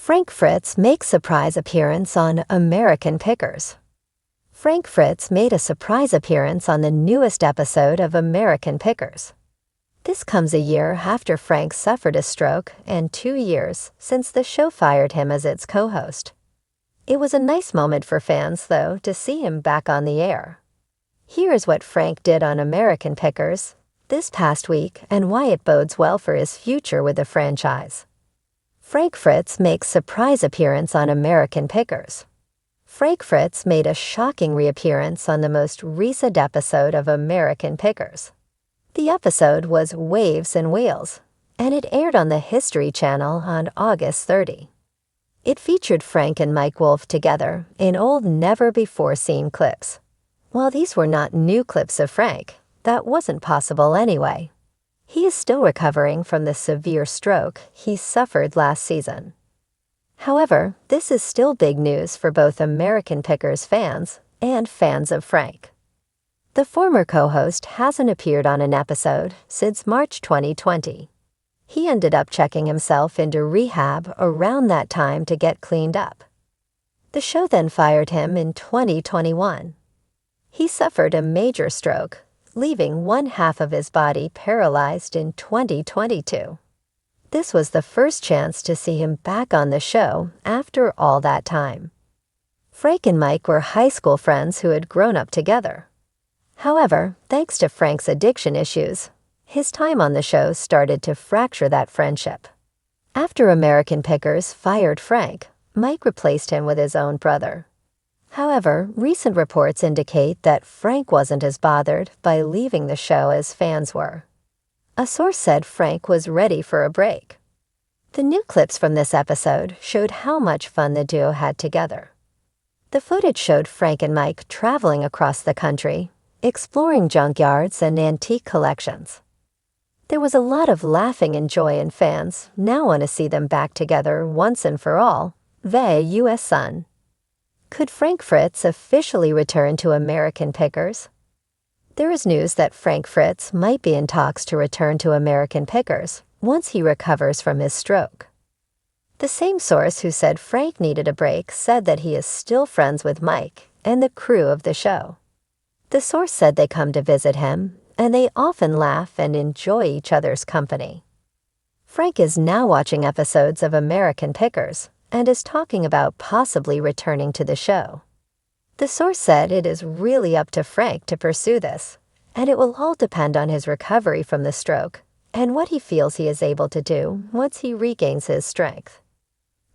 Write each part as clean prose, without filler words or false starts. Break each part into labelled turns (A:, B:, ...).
A: Fritz makes surprise appearance on American Pickers. Fritz made a surprise appearance on the newest episode of American Pickers. This comes a year after Frank suffered a stroke and 2 years since the show fired him as its co-host. It was a nice moment for fans, though, to see him back on the air. Here's what Frank did on American Pickers this past week and why it bodes well for his future with the franchise. Fritz makes surprise appearance on American Pickers. Fritz made a shocking reappearance on the most recent episode of American Pickers. The episode was Waves and Wheels, and it aired on the History Channel on August 30. It featured Frank and Mike Wolf together in old never-before-seen clips. While these were not new clips of Frank, that wasn't possible anyway. He is still recovering from the severe stroke he suffered last season. However, this is still big news for both American Pickers fans and fans of Frank. The former co-host hasn't appeared on an episode since March 2020. He ended up checking himself into rehab around that time to get cleaned up. The show then fired him in 2021. He suffered a major stroke, leaving one half of his body paralyzed in 2022. This was the first chance to see him back on the show after all that time. Frank and Mike were high school friends who had grown up together. However, thanks to Frank's addiction issues, his time on the show started to fracture that friendship. After American Pickers fired Frank, Mike replaced him with his own brother. However, recent reports indicate that Frank wasn't as bothered by leaving the show as fans were. A source said Frank was ready for a break. The new clips from this episode showed how much fun the duo had together. The footage showed Frank and Mike traveling across the country, exploring junkyards and antique collections. There was a lot of laughing and joy, and fans now want to see them back together once and for all via U.S. Sun. Could Fritz officially return to American Pickers? There is news that Fritz might be in talks to return to American Pickers once he recovers from his stroke. The same source who said Frank needed a break said that he is still friends with Mike and the crew of the show. The source said they come to visit him, and they often laugh and enjoy each other's company. Frank is now watching episodes of American Pickers and is talking about possibly returning to the show. The source said it is really up to Frank to pursue this, and it will all depend on his recovery from the stroke and what he feels he is able to do once he regains his strength.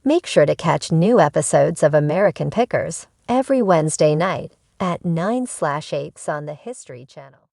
A: Make sure to catch new episodes of American Pickers every Wednesday night at 9/8 on the History Channel.